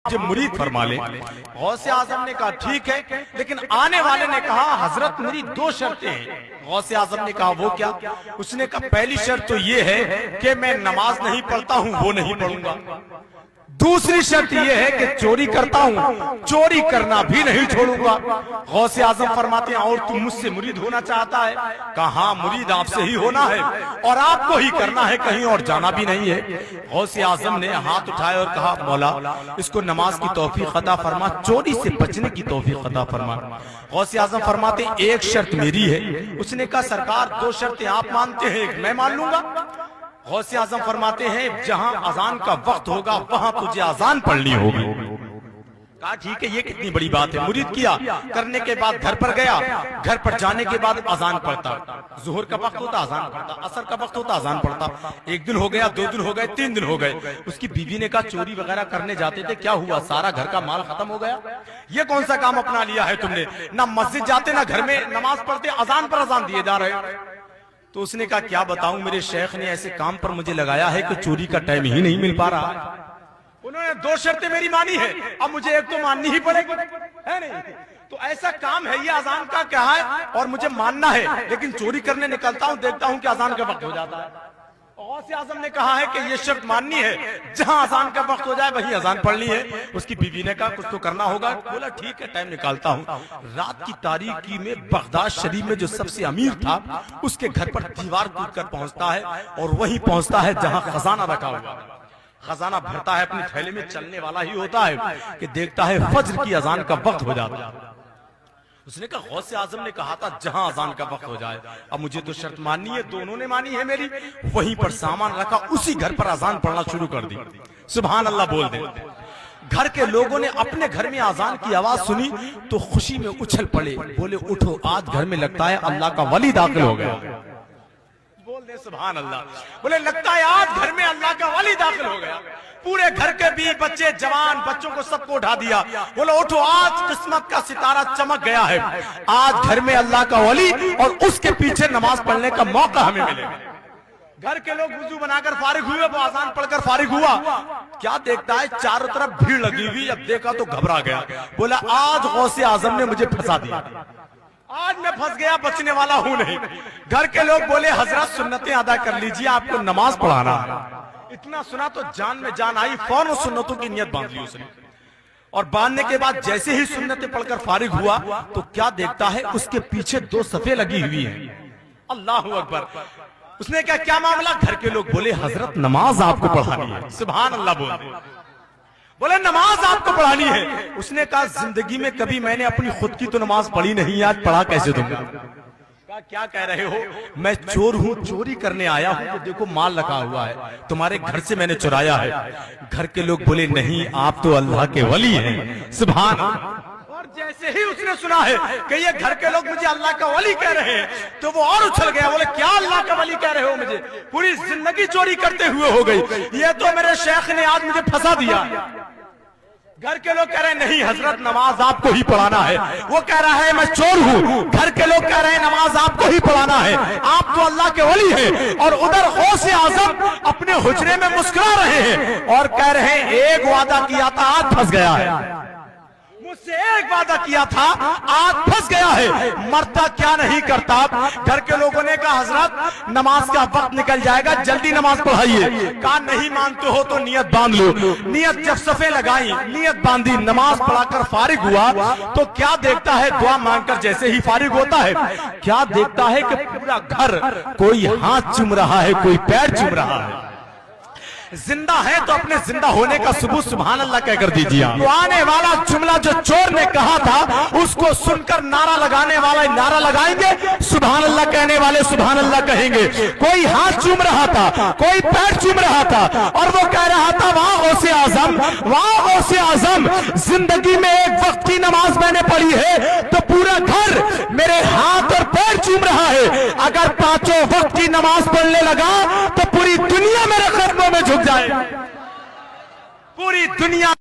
مجھے مرید فرما لیں۔ غوث اعظم نے کہا ٹھیک ہے، لیکن آنے والے نے کہا حضرت میری دو شرطیں ہیں۔ غوث اعظم نے کہا وہ کیا؟ اس نے کہا پہلی شرط تو یہ ہے کہ میں نماز نہیں پڑھتا ہوں، وہ نہیں پڑھوں گا۔ دوسری شرط یہ ہے کہ چوری کرتا ہوں، چوری کرنا بھی نہیں چھوڑوں گا۔ غوث اعظم فرماتے ہیں اور تم مجھ سے مرید ہونا چاہتا ہے؟ کہا ہاں، مرید آپ سے ہی ہونا ہے اور آپ کو ہی کرنا ہے، کہیں اور جانا بھی نہیں ہے۔ غوث اعظم نے ہاتھ اٹھائے اور کہا مولا اس کو نماز کی توفیق عطا فرما، چوری سے بچنے کی توفیق عطا فرما۔ غوث اعظم فرماتے ہیں ایک شرط میری ہے۔ اس نے کہا سرکار دو شرطیں آپ مانتے ہیں، ایک میں مان لوں گا۔ غوث اعظم فرماتے ہیں جہاں اذان کا وقت ہوگا وہاں تجھے اذان پڑھنی ہوگی۔ کہا ٹھیک ہے، یہ کتنی بڑی بات ہے۔ مرید کیا، کرنے کے بعد گھر پر گیا، گھر پر جانے کے بعد اذان پڑھتا۔ ظہر کا وقت ہوتا اذان پڑھتا، عصر کا وقت ہوتا اذان پڑھتا۔ ایک دن ہو گیا، دو دن ہو گئے، تین دن ہو گئے۔ اس کی بیوی نے کہا چوری وغیرہ کرنے جاتے تھے، کیا ہوا؟ سارا گھر کا مال ختم ہو گیا؟ یہ کون سا کام اپنا لیا ہے تم نے؟ نہ مسجد جاتے نہ گھر میں نماز پڑھتے، اذان پر اذان دیے جا رہے۔ تو اس نے کہا کیا بتاؤں، میرے شیخ نے ایسے کام پر مجھے لگایا ہے کہ چوری کا ٹائم ہی نہیں مل پا رہا۔ انہوں نے دو شرطیں میری مانی ہے، اب مجھے ایک تو ماننی ہی پڑے گی، ہے نہیں؟ تو ایسا کام ہے یہ اذان کا کیا ہے اور مجھے ماننا ہے، لیکن چوری کرنے نکلتا ہوں، دیکھتا ہوں کہ اذان کا وقت ہو جاتا ہے۔ غوث اعظم نے کہا ہے کہ یہ شرط ماننی ہے، جہاں اذان کا وقت ہو جائے وہیں اذان پڑھنی ہے۔ اس کی بیوی نے کہا کچھ تو کرنا ہوگا۔ بولا ٹھیک ہے، ٹائم نکالتا ہوں۔ رات کی تاریکی میں بغداد شریف میں جو سب سے امیر تھا اس کے گھر پر دیوار ٹوٹ کر پہنچتا ہے اور وہیں پہنچتا ہے جہاں خزانہ رکھا ہوا ہے۔ خزانہ بھرتا ہے، اپنے تھیلے میں چلنے والا ہی ہوتا ہے کہ دیکھتا ہے فجر کی اذان کا وقت ہو جاتا ہے۔ اس نے کہا غوث اعظم نے کہا تھا جہاں اذان کا وقت ہو جائے، اب مجھے تو شرط ماننی ہے، دونوں نے مانی ہے میری۔ وہیں پر سامان رکھا، اسی گھر پر اذان پڑھنا شروع کر دی۔ سبحان اللہ بول دیں۔ گھر کے لوگوں نے اپنے گھر میں اذان کی آواز سنی تو خوشی میں اچھل پڑے، بولے اٹھو آج گھر میں لگتا ہے اللہ کا ولی داخل ہو گیا۔ بول دیں سبحان اللہ، بولے لگتا ہے آج گھر میں اللہ کا ولی داخل ہو گیا۔ پورے گھر کے بھی بچے جوان بچوں کو سب کو اٹھا دیا، بولے اٹھو آج قسمت کا ستارہ چمک گیا ہے، آج گھر میں اللہ کا ولی اور اس کے پیچھے نماز پڑھنے کا موقع ہمیں ملے گا۔ گھر کے لوگ وضو بنا کر فارغ ہوئے، وہ اذان پڑھ کر فارغ ہوا، کیا دیکھتا ہے چاروں طرف بھیڑ لگی ہوئی، اب دیکھا تو گھبرا گیا، بولا آج غوث اعظم نے مجھے پھنسا دیا، آج میں پھنس گیا، بچنے والا ہوں نہیں۔ گھر کے لوگ بولے حضرت سنتیں ادا کر لیجئے، آپ کو نماز پڑھانا۔ اتنا سنا تو جان میں جان آئی، فوراً سنتوں کی نیت باندھ لی اس نے، اور باندھنے کے بعد جیسے ہی سنتیں پڑھ کر فارغ ہوا تو کیا دیکھتا ہے اس کے پیچھے دو صفیں لگی ہوئی ہیں۔ اللہ اکبر۔ اس نے کہا کیا معاملہ؟ گھر کے لوگ بولے حضرت نماز آپ کو پڑھانی ہے۔ سبحان اللہ بولے نماز آپ کو پڑھانی ہے۔ اس نے کہا زندگی میں کبھی میں نے اپنی خود کی تو نماز پڑھی نہیں، آج پڑھا کیسے دوں گا؟ کیا کہہ رہے ہو؟ میں چور ہوں، چوری کرنے آیا ہوں، تو دیکھو مال رکھا ہوا ہے، تمہارے گھر سے میں نے چرایا ہے۔ گھر کے لوگ بولے نہیں آپ تو اللہ کے ولی ہیں۔ سبحان اللہ۔ اور جیسے ہی اس نے سنا ہے کہ یہ گھر کے لوگ مجھے اللہ کا ولی کہہ رہے ہیں تو وہ اور اچھل گیا، بولے کیا اللہ کا ولی کہہ رہے ہو مجھے؟ پوری زندگی چوری کرتے ہوئے ہو گئی، یہ تو میرے شیخ نے آج مجھے پھنسا دیا۔ گھر کے لوگ کہہ رہے ہیں نہیں حضرت نماز آپ کو ہی پڑھانا ہے، وہ کہہ رہا ہے میں چور ہوں، گھر کے لوگ کہہ رہے ہیں نماز آپ کو ہی پڑھانا ہے، آپ تو اللہ کے ولی ہیں، اور ادھر غوث اعظم اپنے حجرے میں مسکرا رہے ہیں اور کہہ رہے ہیں ایک وعدہ کیا تھا آج پھنس گیا ہے، مجھ سے ایک وعدہ کیا تھا آج پھنس گیا ہے، مرتا کیا نہیں کرتا۔ گھر کے لوگوں نے کہا حضرت نماز کا وقت نکل جائے گا، جلدی نماز پڑھائیے۔ کہا نہیں مانتے ہو تو نیت باندھ لو۔ نیت جب صفیں لگائی، نیت باندھی، نماز پڑھا کر فارغ ہوا تو کیا دیکھتا ہے دعا مانگ کر جیسے ہی فارغ ہوتا ہے کیا دیکھتا ہے کہ پورا گھر کوئی ہاتھ چوم رہا ہے، کوئی پیر چوم رہا ہے۔ زندہ ہے تو اپنے زندہ ہونے کا ثبوت سبحان اللہ کہہ کر دیجیے۔ تو آنے والا جملہ جو چور نے کہا تھا اس کو سن کر نعرہ لگانے والے نعرہ لگائیں گے، سبحان اللہ کہنے والے سبحان اللہ کہیں گے۔ کوئی ہاتھ چوم رہا تھا، کوئی پیر چوم رہا تھا اور وہ کہہ رہا تھا واہ غوث اعظم، واہ غوث اعظم، زندگی میں ایک وقت کی نماز میں نے پڑھی ہے تو پورا گھر میرے ہاتھ اور پیر چوم رہا ہے، اگر پانچوں وقت کی نماز پڑھنے لگا تو پوری دنیا میرے قدموں میں جھک جائے، پوری دنیا